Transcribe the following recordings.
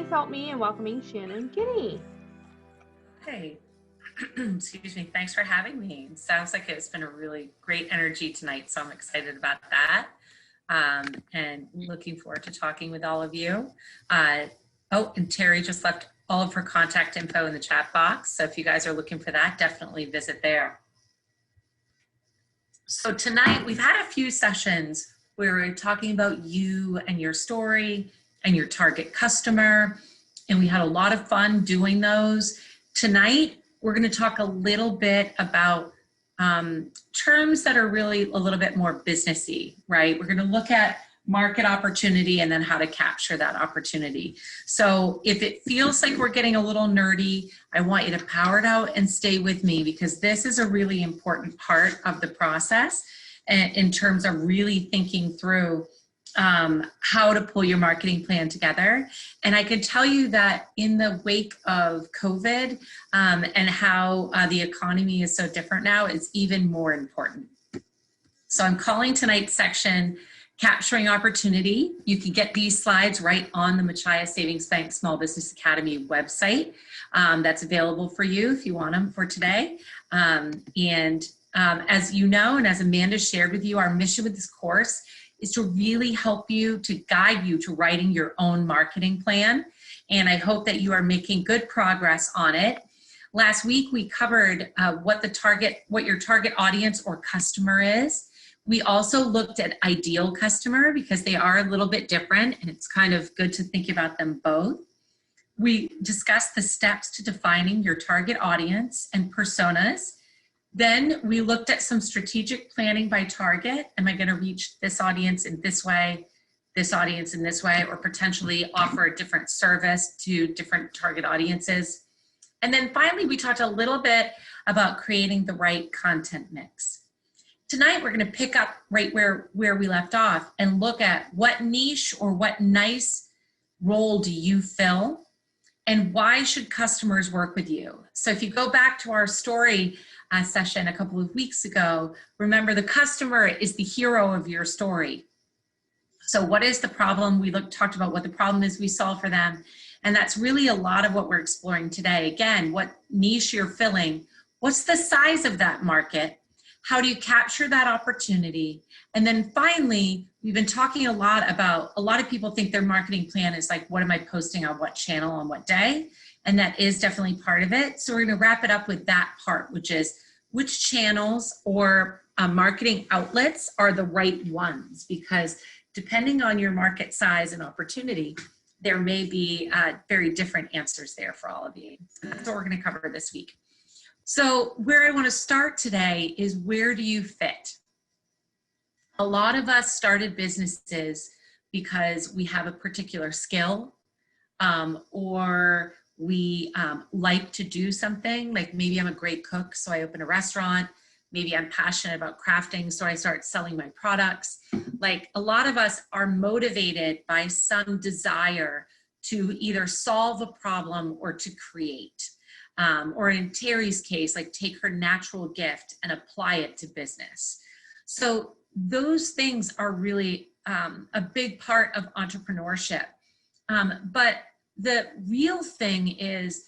please help me in welcoming Shannon Kinney? Hey, excuse me. Thanks for having me. Sounds like it's been a really great energy tonight, so I'm excited about that. And looking forward to talking with all of you. Oh, and Terry just left all of her contact info in the chat box. So if you guys are looking for that, definitely visit there. So tonight we've had a few sessions where we're talking about you and your story and your target customer. And we had a lot of fun doing those. Tonight, we're going to talk a little bit about terms that are really a little bit more businessy, right? We're going to look at market opportunity and then how to capture that opportunity. So if it feels like we're getting a little nerdy, I want you to power it out and stay with me, because this is a really important part of the process in terms of really thinking through how to pull your marketing plan together. And I can tell you that in the wake of COVID and how the economy is so different now, it's even more important. So I'm calling tonight's section Capturing Opportunity. You can get these slides right on the Machia Savings Bank Small Business Academy website. That's available for you if you want them for today. As you know, and as Amanda shared with you, our mission with this course is to really help you, to guide you to writing your own marketing plan. And I hope that you are making good progress on it. Last week, we covered what your target audience or customer is. We also looked at ideal customer because they are a little bit different, and it's kind of good to think about them both. We discussed the steps to defining your target audience and personas. Then we looked at some strategic planning by target. Am I going to reach this audience in this way, this audience in this way, or potentially offer a different service to different target audiences? And then finally, we talked a little bit about creating the right content mix. Tonight, we're going to pick up right where we left off and look at what niche or what nice role do you fill, and why should customers work with you? So if you go back to our story session a couple of weeks ago, remember the customer is the hero of your story. So what is the problem? We talked about what the problem is we solve for them. And that's really a lot of what we're exploring today. Again, what niche you're filling, what's the size of that market? How do you capture that opportunity? And then finally, we've been talking a lot about, a lot of people think their marketing plan is like, what am I posting on what channel on what day? And that is definitely part of it. So we're going to wrap it up with that part, which is which channels or marketing outlets are the right ones, because depending on your market size and opportunity, there may be very different answers there for all of you. So that's what we're going to cover this week. So where I want to start today is, where do you fit? A lot of us started businesses because we have a particular skill or we like to do something. Like maybe I'm a great cook, so I open a restaurant. Maybe I'm passionate about crafting, so I start selling my products. Like a lot of us are motivated by some desire to either solve a problem or to create. Or in Terry's case, like take her natural gift and apply it to business. So those things are really a big part of entrepreneurship. But the real thing is,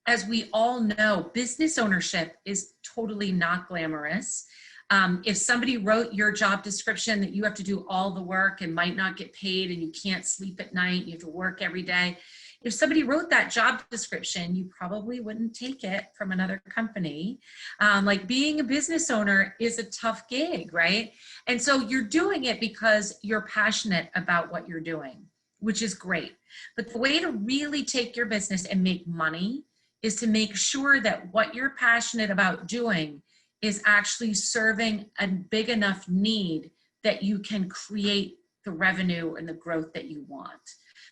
as we all know, business ownership is totally not glamorous. If somebody wrote your job description that you have to do all the work and might not get paid and you can't sleep at night, you have to work every day. If somebody wrote that job description, you probably wouldn't take it from another company. Like being a business owner is a tough gig, right? And so you're doing it because you're passionate about what you're doing, which is great. But the way to really take your business and make money is to make sure that what you're passionate about doing is actually serving a big enough need that you can create the revenue and the growth that you want.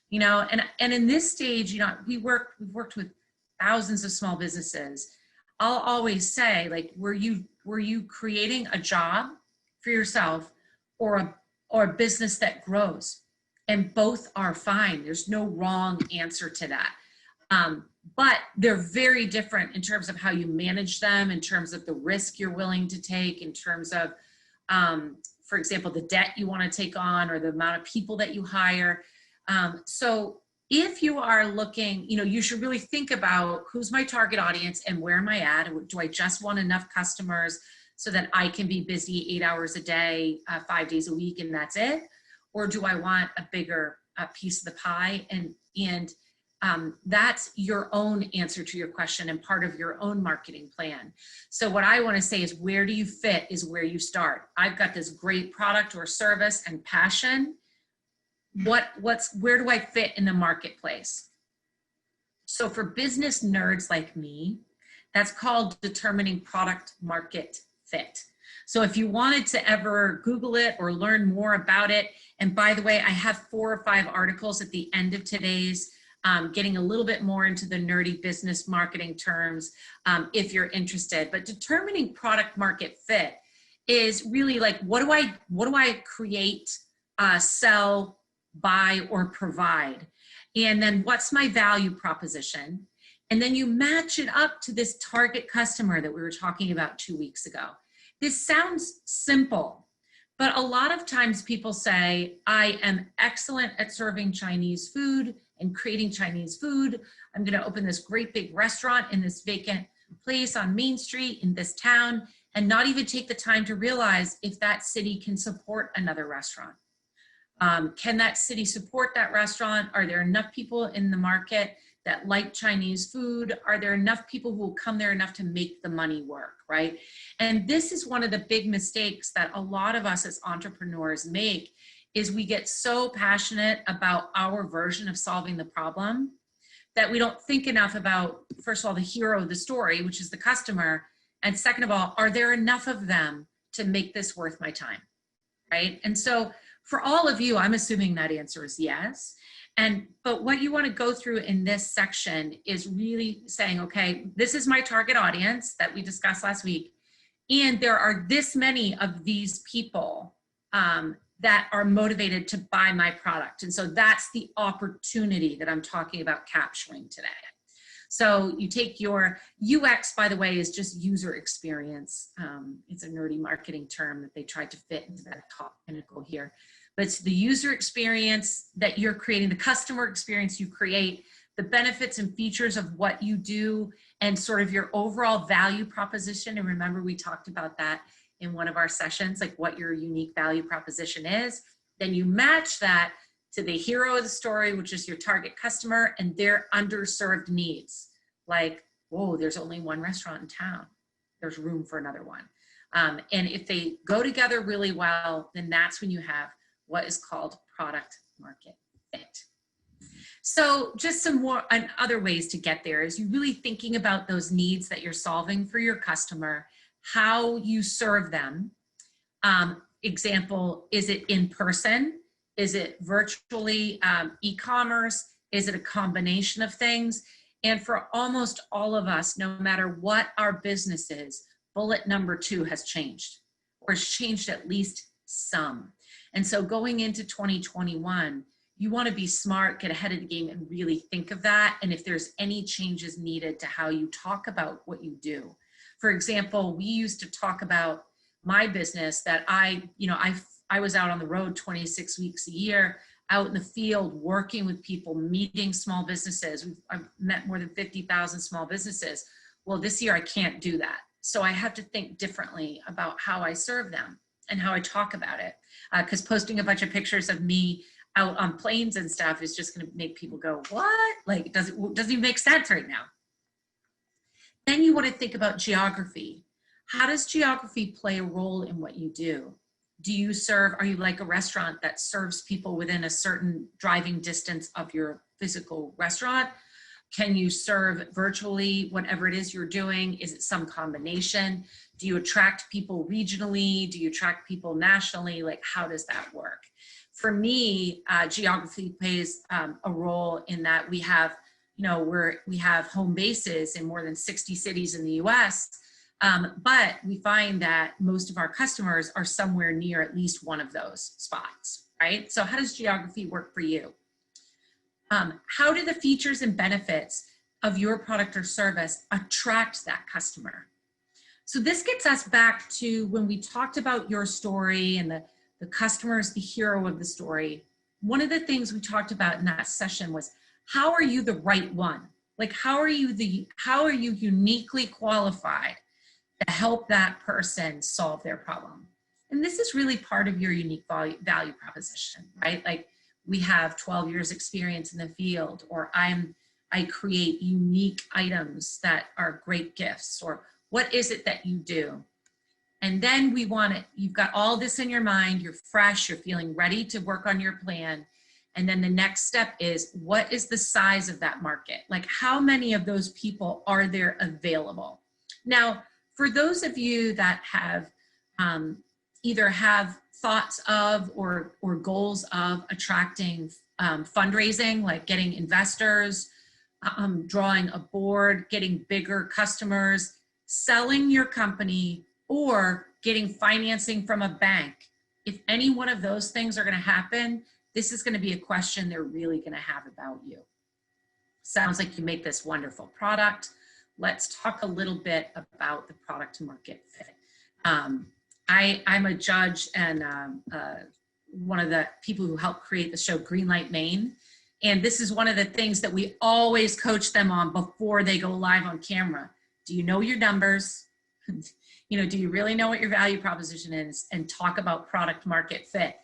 You know, and in this stage, you know, we've worked with thousands of small businesses. I'll always say, like, were you creating a job for yourself or a business that grows? And both are fine. There's no wrong answer to that. But they're very different in terms of how you manage them, in terms of the risk you're willing to take, in terms of, for example, the debt you want to take on or the amount of people that you hire. So If you are looking, you should really think about who's my target audience and where am I at? Do I just want enough customers so that I can be busy 8 hours a day, 5 days a week, and that's it? Or do I want a bigger piece of the pie? And that's your own answer to your question and part of your own marketing plan. So what I want to say is, where do you fit is where you start. I've got this great product or service and passion. Where do I fit in the marketplace? So for business nerds like me, that's called determining product market fit. So if you wanted to ever Google it or learn more about it, and by the way, I have 4 or 5 articles at the end of today's, getting a little bit more into the nerdy business marketing terms, if you're interested. But determining product market fit is really like, what do I create, sell, buy, or provide? And then what's my value proposition? And then you match it up to this target customer that we were talking about 2 weeks ago. This sounds simple, but a lot of times people say, I am excellent at serving Chinese food and creating Chinese food. I'm going to open this great big restaurant in this vacant place on Main Street in this town, and not even take the time to realize if that city can support another restaurant. Can that city support that restaurant? Are there enough people in the market that like Chinese food? Are there enough people who will come there enough to make the money work, right? And this is one of the big mistakes that a lot of us as entrepreneurs make, is we get so passionate about our version of solving the problem that we don't think enough about, first of all, the hero of the story, which is the customer. And second of all, are there enough of them to make this worth my time, right? And so for all of you, I'm assuming that answer is yes. But what you want to go through in this section is really saying, okay, this is my target audience that we discussed last week. And there are this many of these people that are motivated to buy my product. And so that's the opportunity that I'm talking about capturing today. So you take your UX, by the way, is just user experience. It's a nerdy marketing term that they tried to fit into that top pinnacle here. But it's the user experience that you're creating, the customer experience you create, the benefits and features of what you do, and sort of your overall value proposition. And remember, we talked about that in one of our sessions, like what your unique value proposition is. Then you match that to the hero of the story, which is your target customer, and their underserved needs. Like, whoa, there's only one restaurant in town. There's room for another one. And if they go together really well, then that's when you have what is called product market fit. So just some more and other ways to get there is you really thinking about those needs that you're solving for your customer, how you serve them. Example, is it in person? Is it virtually e-commerce? Is it a combination of things? And for almost all of us, no matter what our business is, bullet number 2 has changed, or has changed at least some. And so going into 2021, you want to be smart, get ahead of the game, and really think of that. And if there's any changes needed to how you talk about what you do. For example, we used to talk about my business that I was out on the road 26 weeks a year, out in the field, working with people, meeting small businesses. I've met more than 50,000 small businesses. Well, this year I can't do that. So I have to think differently about how I serve them and how I talk about it. Because posting a bunch of pictures of me out on planes and stuff is just going to make people go, what? Like, it doesn't even make sense right now. Then you want to think about geography. How does geography play a role in what you do? Are you like a restaurant that serves people within a certain driving distance of your physical restaurant? Can you serve virtually, whatever it is you're doing? Is it some combination? Do you attract people regionally? Do you attract people nationally? Like, how does that work? For me, geography plays a role in that we have, we have home bases in more than 60 cities in the US, but we find that most of our customers are somewhere near at least one of those spots, right? So how does geography work for you? How do the features and benefits of your product or service attract that customer? So this gets us back to when we talked about your story and the customer is the hero of the story. One of the things we talked about in that session was, how are you the right one? Like, how are you uniquely qualified to help that person solve their problem? And this is really part of your unique value proposition, right? Like, we have 12 years experience in the field, or I create unique items that are great gifts, or what is it that you do? And then we want it, you've got all this in your mind, you're fresh, you're feeling ready to work on your plan. And then the next step is, what is the size of that market? Like, how many of those people are there available? Now, for those of you that have either have thoughts of or goals of attracting fundraising, like getting investors, drawing a board, getting bigger customers, selling your company, or getting financing from a bank, if any one of those things are going to happen, this is going to be a question they're really going to have about you. Sounds like you make this wonderful product. Let's talk a little bit about the product market fit. I'm a judge and one of the people who helped create the show Greenlight Maine. And this is one of the things that we always coach them on before they go live on camera. Do you know your numbers? You know, do you really know what your value proposition is? And talk about product market fit.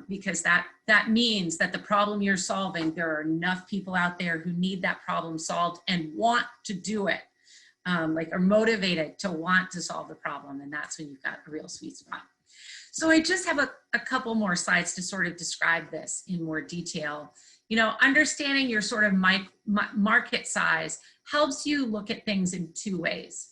Because that means that the problem you're solving, there are enough people out there who need that problem solved and want to do it, like are motivated to want to solve the problem. And that's when you've got a real sweet spot. So I just have a couple more slides to sort of describe this in more detail. You know, understanding your sort of market size helps you look at things in two ways.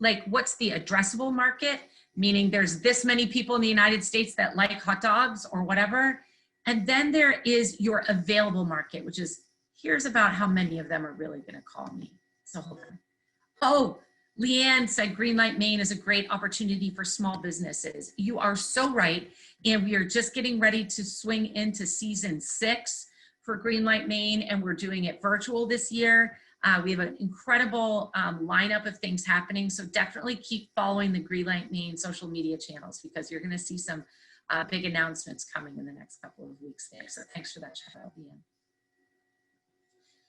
Like, what's the addressable market? Meaning there's this many people in the United States that like hot dogs or whatever. And then there is your available market, which is, here's about how many of them are really going to call me. So hold on. Oh, Leanne said Greenlight Maine is a great opportunity for small businesses. You are so right. And we are just getting ready to swing into season 6 for Greenlight Maine, and we're doing it virtual this year. We have an incredible lineup of things happening. So definitely keep following the Greenlight Maine social media channels, because you're going to see some big announcements coming in the next couple of weeks there. So thanks for that shout out, Leanne.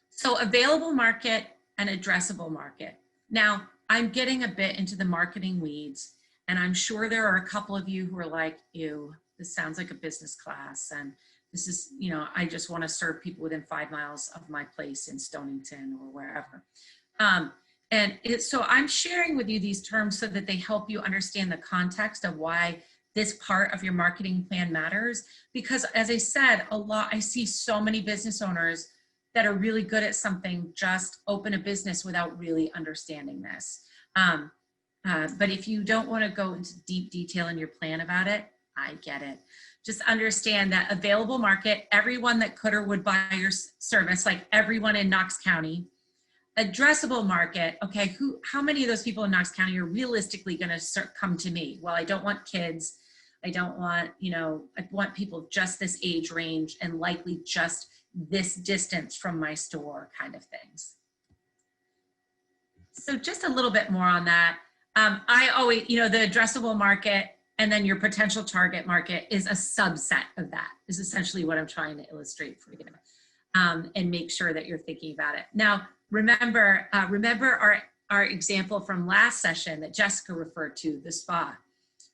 So available market and addressable market. Now, I'm getting a bit into the marketing weeds, and I'm sure there are a couple of you who are like, ew, this sounds like a business class. And this is, you know, I just want to serve people within 5 miles of my place in Stonington or wherever. So I'm sharing with you these terms so that they help you understand the context of why this part of your marketing plan matters. Because as I said, I see so many business owners that are really good at something, just open a business without really understanding this. But if you don't want to go into deep detail in your plan about it, I get it. Just understand that available market, everyone that could or would buy your service, like everyone in Knox County. Addressable market, okay, how many of those people in Knox County are realistically going to come to me? Well, I don't want kids. I don't want, you know, I want people just this age range and likely just this distance from my store kind of things. So just a little bit more on that. I always, you know, the addressable market and then your potential target market is a subset of that, is essentially what I'm trying to illustrate for you, and make sure that you're thinking about it. Now, remember our example from last session that Jessica referred to, the spa.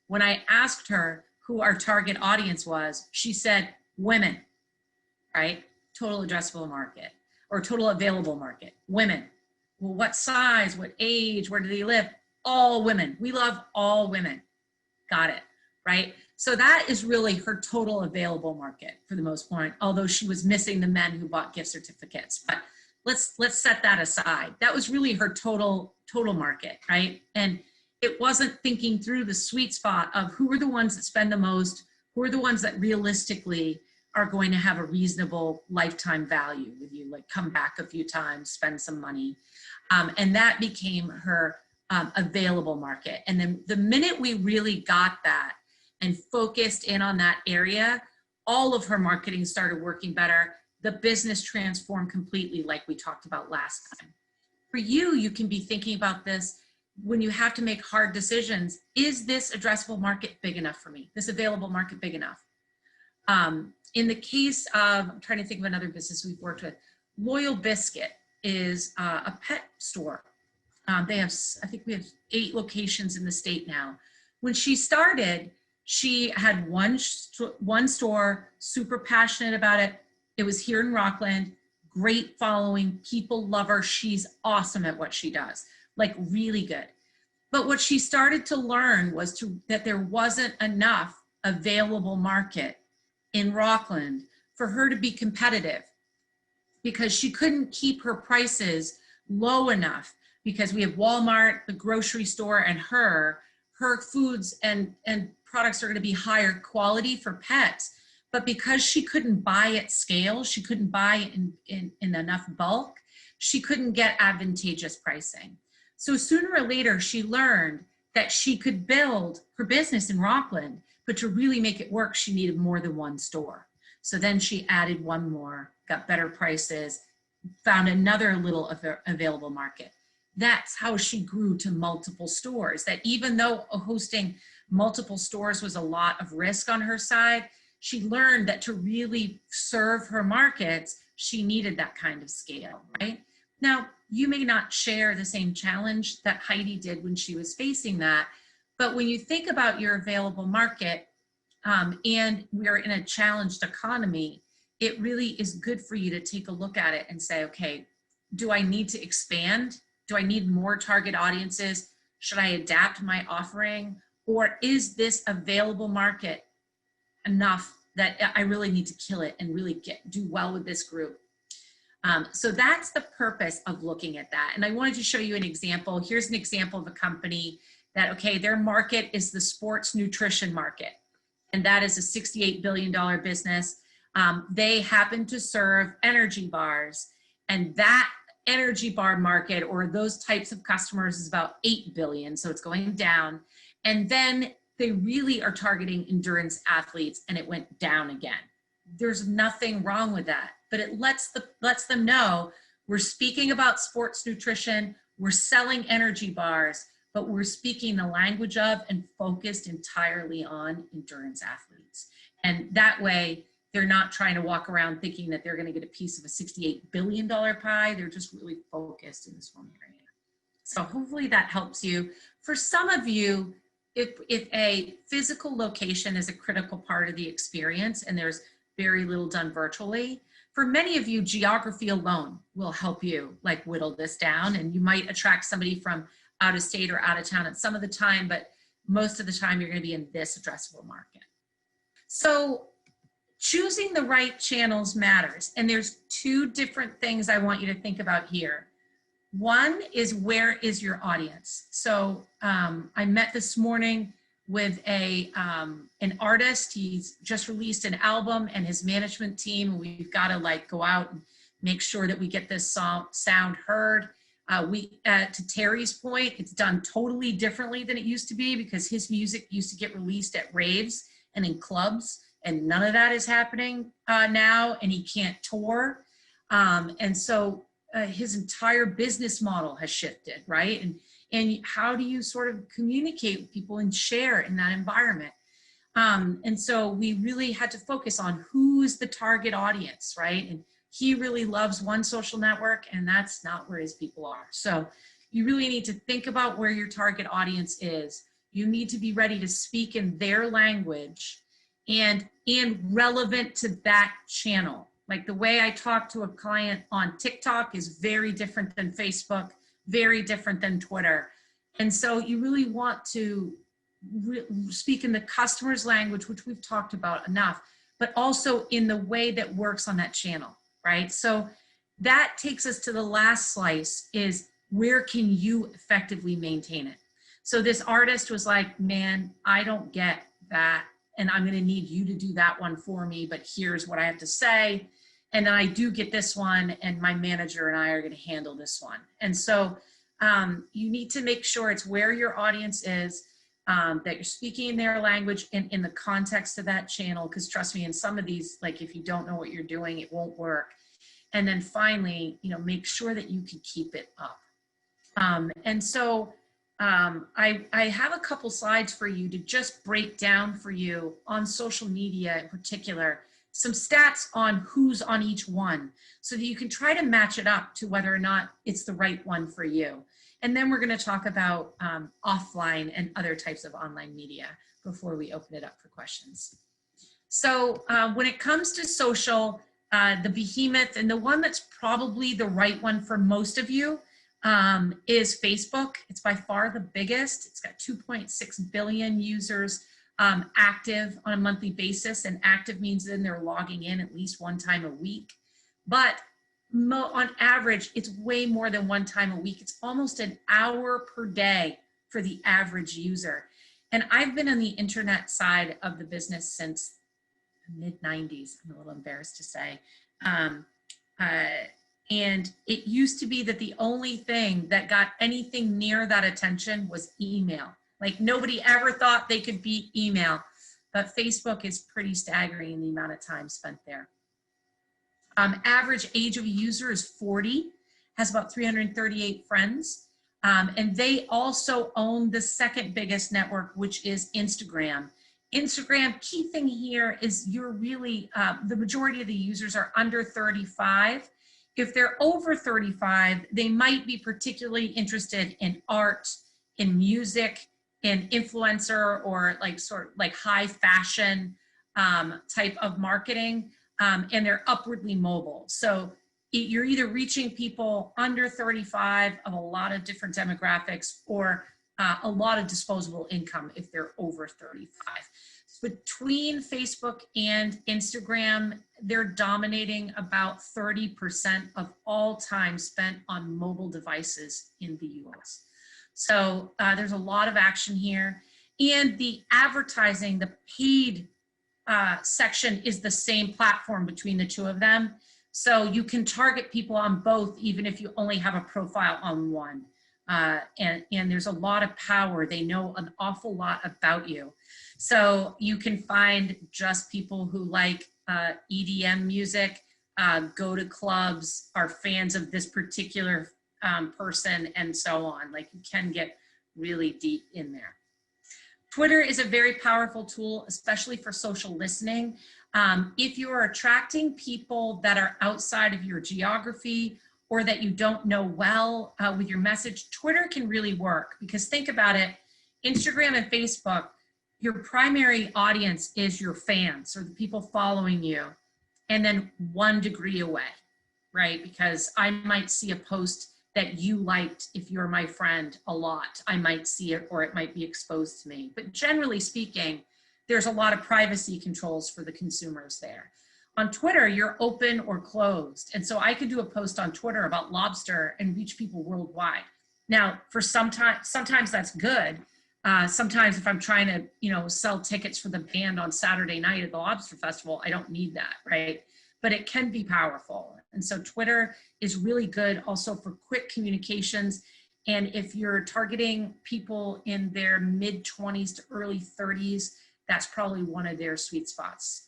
When I asked her who our target audience was, she said women, right? Total addressable market, or total available market, women. Well, what size, what age, where do they live? All women. We love all women. Got it, right? So that is really her total available market for the most part, although she was missing the men who bought gift certificates. But let's set that aside. That was really her total market, right? And it wasn't thinking through the sweet spot of who are the ones that spend the most, who are the ones that realistically are going to have a reasonable lifetime value with you, like come back a few times, spend some money. And that became her available market. And then the minute we really got that and focused in on that area, all of her marketing started working better. The business transformed completely, like we talked about last time. For you, you can be thinking about this when you have to make hard decisions. Is this addressable market big enough for me? This available market big enough? In the case of, I'm trying to think of another business we've worked with, Loyal Biscuit is a pet store. They have, I think we have 8 locations in the state now. When she started, she had one store, super passionate about it. It was here in Rockland, great following, people love her. She's awesome at what she does, like really good. But what she started to learn was that there wasn't enough available market in Rockland for her to be competitive, because she couldn't keep her prices low enough, because we have Walmart, the grocery store, and her foods and products are going to be higher quality for pets. But because she couldn't buy at scale, she couldn't buy in enough bulk, she couldn't get advantageous pricing. So sooner or later, she learned that she could build her business in Rockland, but to really make it work, she needed more than one store. So then she added one more, got better prices, found another little available market. That's how she grew to multiple stores. That even though hosting multiple stores was a lot of risk on her side, she learned that to really serve her markets, she needed that kind of scale, right? Now, you may not share the same challenge that Heidi did when she was facing that, but when you think about your available market, and we're in a challenged economy, it really is good for you to take a look at it and say, okay, do I need to expand? Do I need more target audiences? Should I adapt my offering? Or is this available market enough that I really need to kill it and really do well with this group? So that's the purpose of looking at that. And I wanted to show you an example. Here's an example of a company that, okay, their market is the sports nutrition market. And that is a $68 billion business. They happen to serve energy bars. And that energy bar market, or those types of customers, is about 8 billion. So it's going down. And then they really are targeting endurance athletes, and it went down again. There's nothing wrong with that, but it lets them know we're speaking about sports nutrition, we're selling energy bars, but we're speaking the language of and focused entirely on endurance athletes. And that way, they're not trying to walk around thinking that they're going to get a piece of a $68 billion pie. They're just really focused in this one area. So hopefully that helps you. For some of you, if a physical location is a critical part of the experience and there's very little done virtually, for many of you, geography alone will help you like whittle this down, and you might attract somebody from out of state or out of town at some of the time, but most of the time you're going to be in this addressable market. So choosing the right channels matters. And there's 2 different things I want you to think about here. One is, where is your audience? So I met this morning with an artist. He's just released an album, and his management team, we've got to like go out and make sure that we get this sound heard. To Terry's point, it's done totally differently than it used to be, because his music used to get released at raves and in clubs, and none of that is happening now, and he can't tour. And so his entire business model has shifted, right? And how do you sort of communicate with people and share in that environment? And so we really had to focus on who's the target audience, right? And he really loves one social network, and that's not where his people are. So you really need to think about where your target audience is. You need to be ready to speak in their language and relevant to that channel. Like the way I talk to a client on TikTok is very different than Facebook, very different than Twitter. And so you really want to speak in the customer's language, which we've talked about enough, but also in the way that works on that channel, right? So that takes us to the last slice, is where can you effectively maintain it? So this artist was like, man, I don't get that, and I'm gonna need you to do that one for me, but here's what I have to say. And then I do get this one, and my manager and I are gonna handle this one. And so you need to make sure it's where your audience is, that you're speaking in their language and in the context of that channel, because trust me, in some of these, like if you don't know what you're doing, it won't work. And then finally, make sure that you can keep it up. And so I have a couple slides for you to just break down for you on social media in particular, some stats on who's on each one so that you can try to match it up to whether or not it's the right one for you. And then we're going to talk about offline and other types of online media before we open it up for questions. So when it comes to social, the behemoth and the one that's probably the right one for most of you is Facebook. It's by far the biggest. It's got 2.6 billion users active on a monthly basis, and active means then they're logging in at least one time a week. But on average, it's way more than one time a week. It's almost an hour per day for the average user. And I've been on the internet side of the business since the mid-90s, I'm a little embarrassed to say. And it used to be that the only thing that got anything near that attention was email. Like nobody ever thought they could beat email, but Facebook is pretty staggering in the amount of time spent there. Average age of a user is 40, has about 338 friends. And they also own the second biggest network, which is Instagram. Instagram, key thing here is you're really, the majority of the users are under 35. If they're over 35, they might be particularly interested in art, in music, in influencer, or like sort of like high fashion type of marketing, and they're upwardly mobile. So you're either reaching people under 35 of a lot of different demographics, or a lot of disposable income if they're over 35. Between Facebook and Instagram, they're dominating about 30% of all time spent on mobile devices in the US. So there's a lot of action here. And the advertising, the paid section is the same platform between the two of them. So you can target people on both, even if you only have a profile on one. And there's a lot of power. They know an awful lot about you. So you can find just people who like EDM music, go to clubs, are fans of this particular person, and so on. Like you can get really deep in there. Twitter is a very powerful tool, especially for social listening. If you are attracting people that are outside of your geography or that you don't know well with your message, Twitter can really work, because think about it, Instagram and Facebook, your primary audience is your fans, or the people following you, and then 1 degree away, right? Because I might see a post that you liked if you're my friend a lot. I might see it, or it might be exposed to me. But generally speaking, there's a lot of privacy controls for the consumers there. On Twitter, you're open or closed. And so I could do a post on Twitter about lobster and reach people worldwide. Now, for sometimes that's good. Sometimes if I'm trying to, sell tickets for the band on Saturday night at the Lobster Festival, I don't need that, right? But it can be powerful. And so Twitter is really good also for quick communications. And if you're targeting people in their mid-20s to early 30s, that's probably one of their sweet spots.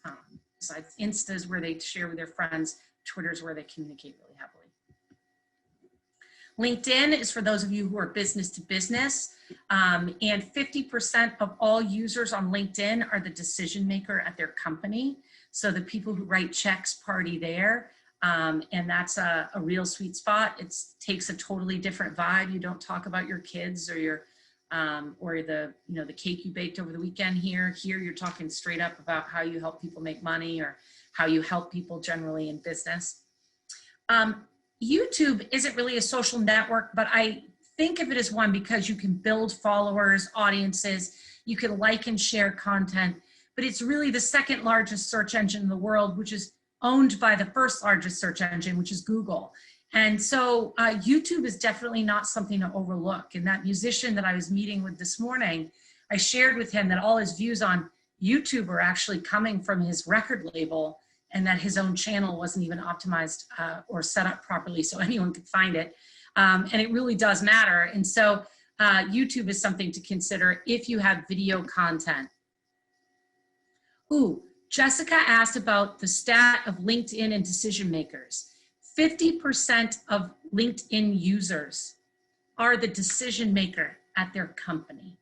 Besides Insta is where they share with their friends, Twitter is where they communicate really heavily. LinkedIn is for those of you who are business to business, and 50% of all users on LinkedIn are the decision maker at their company. So the people who write checks party there, and that's a real sweet spot. It takes a totally different vibe. You don't talk about your kids or your or the cake you baked over the weekend here. Here you're talking straight up about how you help people make money, or how you help people generally in business. YouTube isn't really a social network, but I think of it as one because you can build followers, audiences, you can like and share content, but it's really the second largest search engine in the world, which is owned by the first largest search engine, which is Google. And so YouTube is definitely not something to overlook. And that musician that I was meeting with this morning, I shared with him that all his views on YouTube are actually coming from his record label, and that his own channel wasn't even optimized or set up properly so anyone could find it. And it really does matter. And so YouTube is something to consider if you have video content. Ooh, Jessica asked about the stat of LinkedIn and decision makers. 50% of LinkedIn users are the decision maker at their company.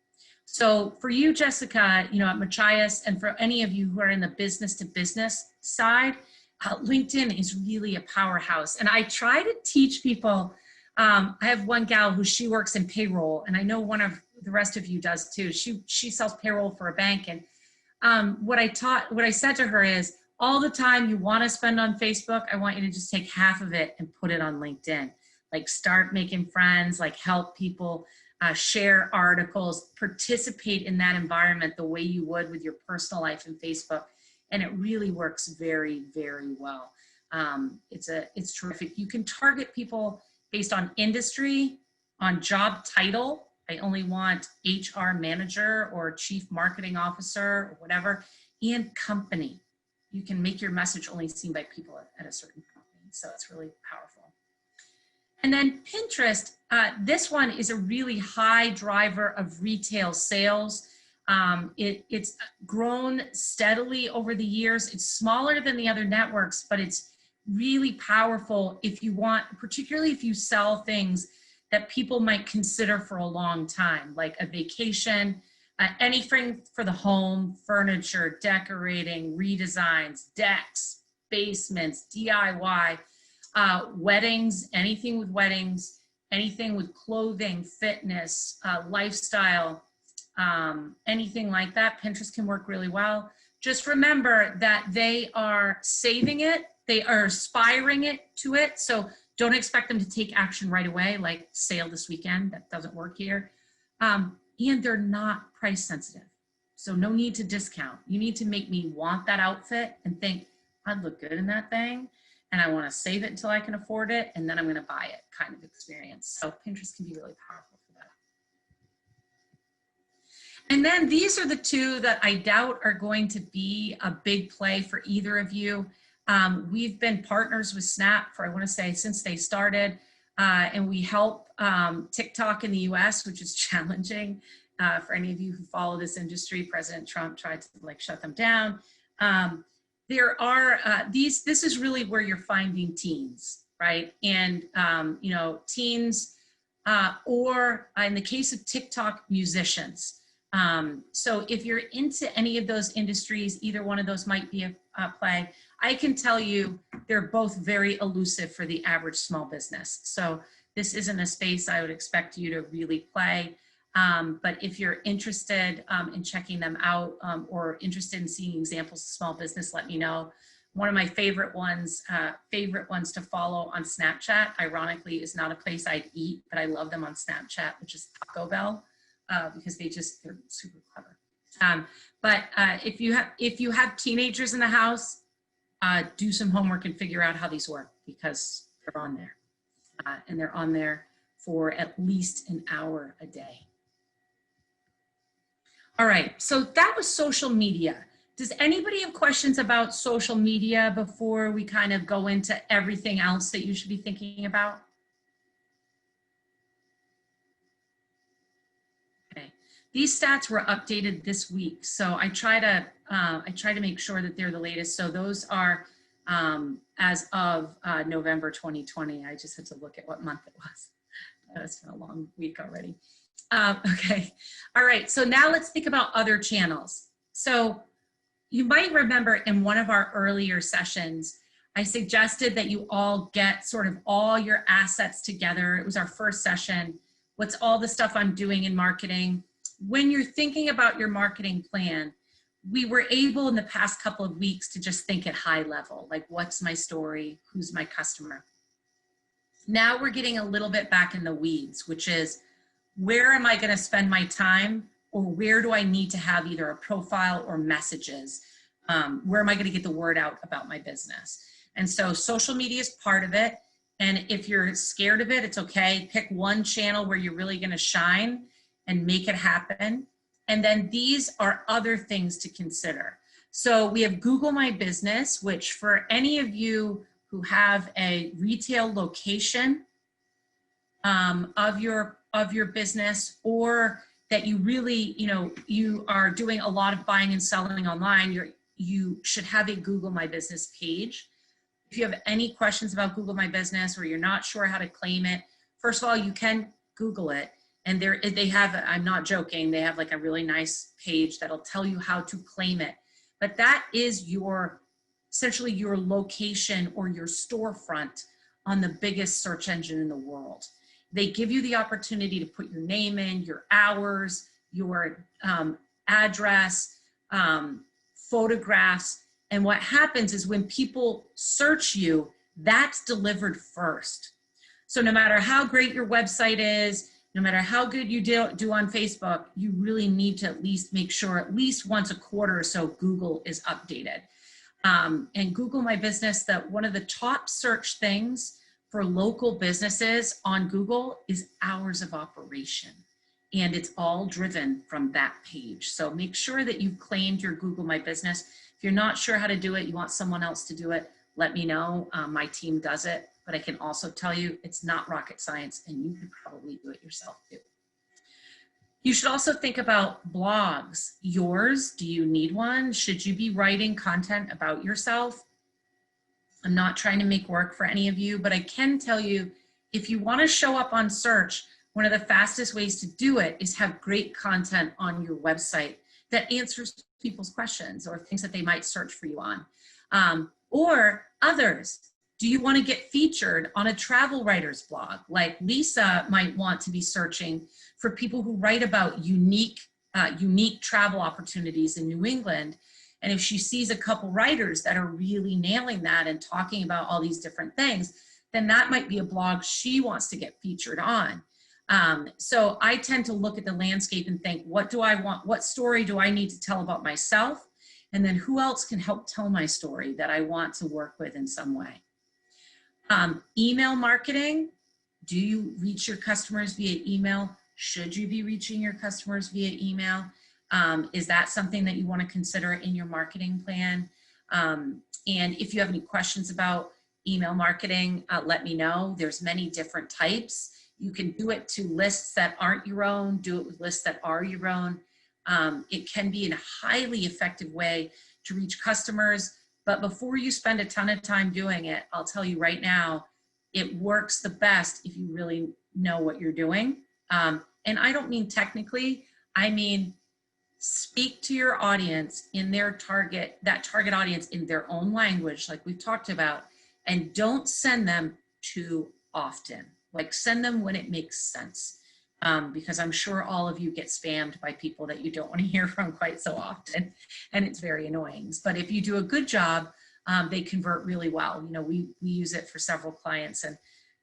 So for you, Jessica, you know, at Machias, and for any of you who are in the business to business side, LinkedIn is really a powerhouse. And I try to teach people, I have one gal who she works in payroll, and I know one of the rest of you does too. She sells payroll for a bank. And what I said to her is, all the time you want to spend on Facebook, I want you to just take half of it and put it on LinkedIn. Like start making friends, like help people, share articles, participate in that environment the way you would with your personal life in Facebook. And it really works very, very well. It's terrific. You can target people based on industry, on job title. I only want HR manager or chief marketing officer or whatever, and company. You can make your message only seen by people at a certain company. So it's really powerful. And then Pinterest, this one is a really high driver of retail sales. It's grown steadily over the years. It's smaller than the other networks, but it's really powerful if you want, particularly if you sell things that people might consider for a long time, like a vacation, anything for the home, furniture, decorating, redesigns, decks, basements, DIY, weddings, anything with weddings, anything with clothing, fitness, lifestyle, anything like that. Pinterest can work really well. Just remember that they are saving it, they are aspiring it to it. So don't expect them to take action right away, like sale this weekend. That doesn't work here. And they're not price sensitive. So no need to discount. You need to make me want that outfit and think, I'd look good in that thing. And I want to save it until I can afford it. And then I'm going to buy it kind of experience. So Pinterest can be really powerful for that. And then these are the two that I doubt are going to be a big play for either of you. We've been partners with Snap for, I want to say, since they started. And we help TikTok in the US, which is challenging for any of you who follow this industry. President Trump tried to like shut them down. There are this is really where you're finding teens, right? And you know, teens or in the case of TikTok, musicians. So if you're into any of those industries, either one of those might be a play. I can tell you they're both very elusive for the average small business. So this isn't a space I would expect you to really play. But if you're interested in checking them out or interested in seeing examples of small business, let me know. One of my favorite ones to follow on Snapchat, ironically, is not a place I'd eat, but I love them on Snapchat, which is Taco Bell, because they're super clever. But if you have teenagers in the house, do some homework and figure out how these work, because they're on there. And they're on there for at least an hour a day. All right, so that was social media. Does anybody have questions about social media before we kind of go into everything else that you should be thinking about? Okay, these stats were updated this week, so I try to make sure that they're the latest. So those are as of November 2020. I just had to look at what month it was. It's been a long week already. Okay, all right, so now let's think about other channels. So you might remember in one of our earlier sessions, I suggested that you all get sort of all your assets together. It was our first session. What's all the stuff I'm doing in marketing? When you're thinking about your marketing plan, we were able in the past couple of weeks to just think at high level, like what's my story, who's my customer. Now we're getting a little bit back in the weeds, which is where am I going to spend my time, or where do I need to have either a profile or messages? Where am I going to get the word out about my business? And so social media is part of it. And if you're scared of it, it's okay. Pick one channel where you're really going to shine and make it happen. And then these are other things to consider. So we have Google My Business, which for any of you who have a retail location of your business, or that you really, you are doing a lot of buying and selling online, you should have a Google My Business page. If you have any questions about Google My Business, or you're not sure how to claim it, first of all, you can Google it And they have, I'm not joking, they have like a really nice page that'll tell you how to claim it. But that is essentially your location or your storefront on the biggest search engine in the world. They give you the opportunity to put your name in, your hours, your address, photographs. And what happens is when people search you, that's delivered first. So no matter how great your website is, no matter how good you do on Facebook, you really need to at least make sure at least once a quarter or so Google is updated. And Google My Business, that one of the top search things for local businesses on Google is hours of operation. And it's all driven from that page. So make sure that you've claimed your Google My Business. If you're not sure how to do it, you want someone else to do it, let me know. My team does it, but I can also tell you it's not rocket science and you could probably do it yourself too. You should also think about blogs. Yours, do you need one? Should you be writing content about yourself? I'm not trying to make work for any of you, but I can tell you, if you want to show up on search, one of the fastest ways to do it is have great content on your website that answers people's questions or things that they might search for you on. Or others, do you want to get featured on a travel writer's blog? Like Lisa might want to be searching for people who write about unique travel opportunities in New England. And if she sees a couple writers that are really nailing that and talking about all these different things, then that might be a blog she wants to get featured on. So I tend to look at the landscape and think, what do I want? What story do I need to tell about myself? And then who else can help tell my story that I want to work with in some way? Email marketing. Do you reach your customers via email? Should you be reaching your customers via email? Is that something that you want to consider in your marketing plan? And if you have any questions about email marketing, let me know. There's many different types. You can do it to lists that aren't your own, do it with lists that are your own. It can be a highly effective way to reach customers, but before you spend a ton of time doing it, I'll tell you right now, it works the best if you really know what you're doing. And I don't mean technically, I mean, speak to your audience in their target audience in their own language, like we've talked about, and don't send them too often. Like send them when it makes sense. Because I'm sure all of you get spammed by people that you don't want to hear from quite so often, and it's very annoying. But if you do a good job, they convert really well. You know, we use it for several clients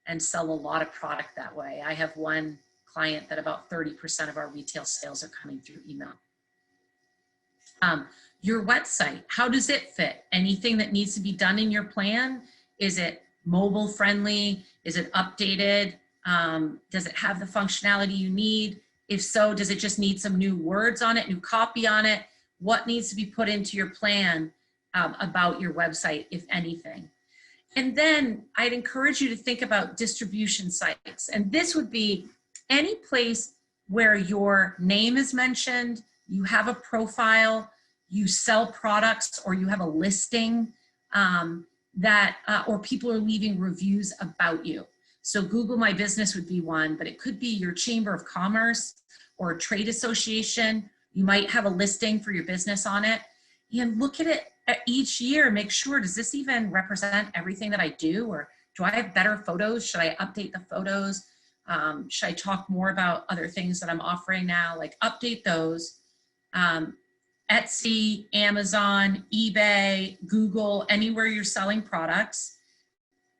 and sell a lot of product that way. I have one client that about 30% of our retail sales are coming through email. Your website, how does it fit? Anything that needs to be done in your plan? Is it mobile friendly? Is it updated? Does it have the functionality you need? If so, does it just need some new words on it, new copy on it? What needs to be put into your plan about your website, if anything? And then I'd encourage you to think about distribution sites. And this would be any place where your name is mentioned, you have a profile, you sell products, or you have a listing or people are leaving reviews about you. So Google My Business would be one, but it could be your Chamber of Commerce or a trade association. You might have a listing for your business on it. And look at it each year, make sure, does this even represent everything that I do? Or do I have better photos? Should I update the photos? Should I talk more about other things that I'm offering now? Like update those. Etsy, Amazon, eBay, Google, anywhere you're selling products.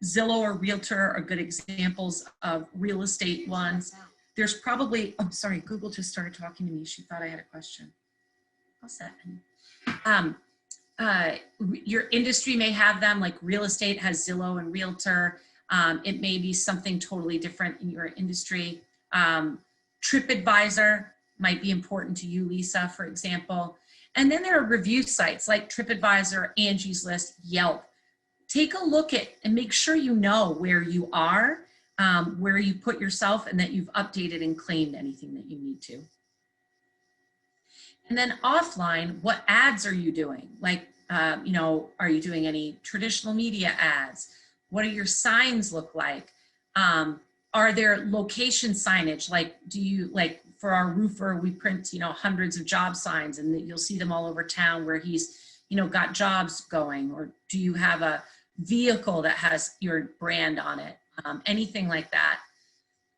Zillow or Realtor are good examples of real estate ones. There's probably, I'm sorry, Google just started talking to me. She thought I had a question. What's that? Your industry may have them, like real estate has Zillow and Realtor. It may be something totally different in your industry. TripAdvisor might be important to you, Lisa, for example. And then there are review sites like TripAdvisor, Angie's List, Yelp. Take a look at and make sure you know where you are, where you put yourself, and that you've updated and claimed anything that you need to. And then offline, what ads are you doing? Like, you know, are you doing any traditional media ads? What do your signs look like? Are there location signage? Like, do you, like for our roofer, we print, you know, hundreds of job signs and you'll see them all over town where he's, you know, got jobs going? Or do you have a vehicle that has your brand on it? Anything like that.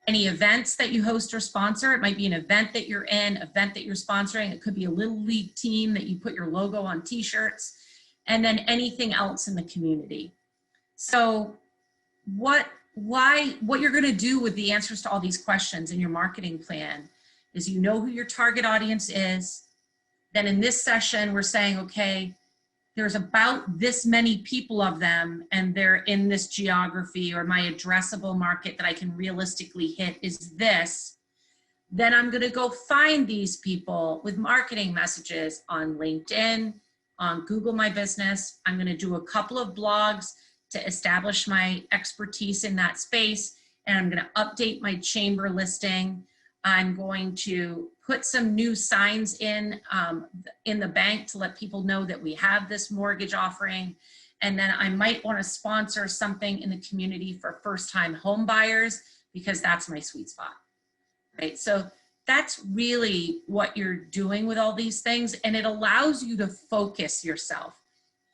Any events that you host or sponsor. It might be an event that you're in, event that you're sponsoring. It could be a little league team that you put your logo on t-shirts, and then anything else in the community. So what you're going to do with the answers to all these questions in your marketing plan is, you know who your target audience is. Then in this session, we're saying, okay, there's about this many people of them and they're in this geography, or my addressable market that I can realistically hit is this. Then I'm going to go find these people with marketing messages on LinkedIn, on Google My Business. I'm going to do a couple of blogs to establish my expertise in that space. And I'm going to update my chamber listing. I'm going to put some new signs in the bank to let people know that we have this mortgage offering. And then I might want to sponsor something in the community for first-time home buyers, because that's my sweet spot, right? So that's really what you're doing with all these things. And it allows you to focus yourself.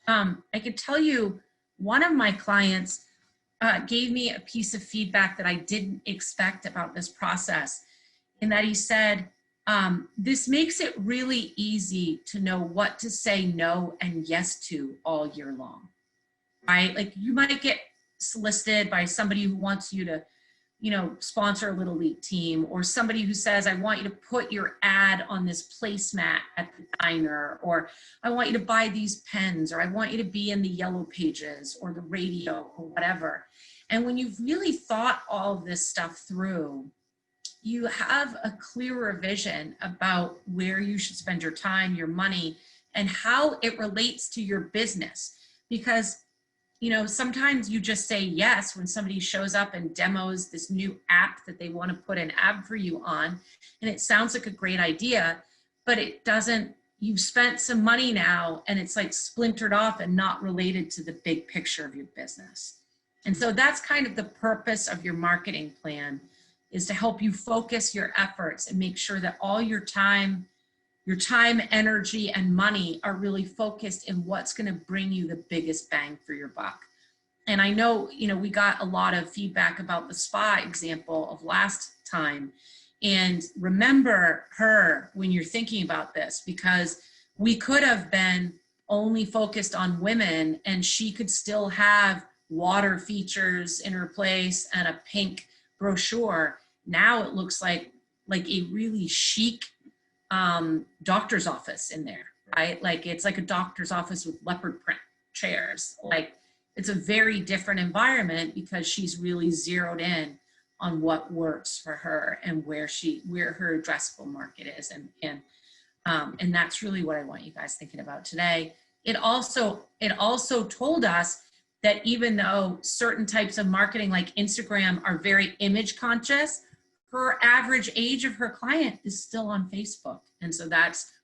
I could tell you, one of my clients gave me a piece of feedback that I didn't expect about this process, in that he said, this makes it really easy to know what to say no and yes to all year long, right? Like, you might get solicited by somebody who wants you to, you know, sponsor a little league team, or somebody who says, I want you to put your ad on this placemat at the diner, or I want you to buy these pens, or I want you to be in the yellow pages or the radio or whatever. And when you've really thought all of this stuff through, you have a clearer vision about where you should spend your time, your money, and how it relates to your business. Because, you know, sometimes you just say yes when somebody shows up and demos this new app that they want to put an ad for you on, and it sounds like a great idea, but it doesn't. You've spent some money now and it's like splintered off and not related to the big picture of your business. And so that's kind of the purpose of your marketing plan, is to help you focus your efforts and make sure that all your time, energy, and money are really focused in what's going to bring you the biggest bang for your buck. And I know, you know, we got a lot of feedback about the spa example of last time. And remember her when you're thinking about this, because we could have been only focused on women and she could still have water features in her place and a pink brochure. Now it looks like a really chic doctor's office in there, right? Like, it's like a doctor's office with leopard print chairs. Like, it's a very different environment because she's really zeroed in on what works for her and where her addressable market is. And that's really what I want you guys thinking about today. It also told us that even though certain types of marketing like Instagram are very image conscious, her average age of her client is still on Facebook. And so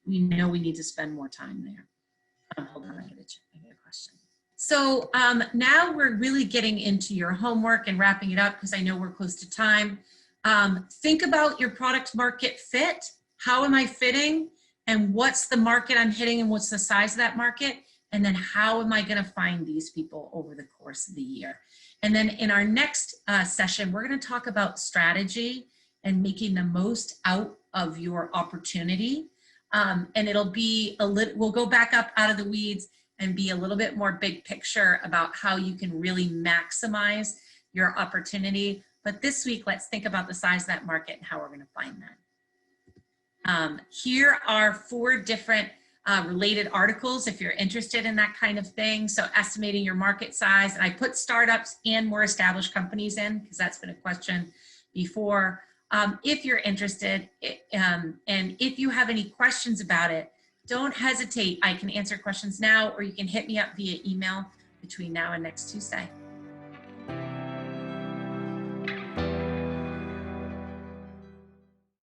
we know we need to spend more time there. Hold on, I get a question. So now we're really getting into your homework and wrapping it up, because I know we're close to time. Think about your product market fit. How am I fitting? And what's the market I'm hitting, and what's the size of that market? And then how am I going to find these people over the course of the year? And then in our next session, we're going to talk about strategy and making the most out of your opportunity. And it'll be we'll go back up out of the weeds and be a little bit more big picture about how you can really maximize your opportunity. But this week, let's think about the size of that market and how we're going to find that. Here are 4 different related articles if you're interested in that kind of thing. So estimating your market size, and I put startups and more established companies in because that's been a question before. If you're interested, and if you have any questions about it, don't hesitate. I can answer questions now, or you can hit me up via email between now and next Tuesday.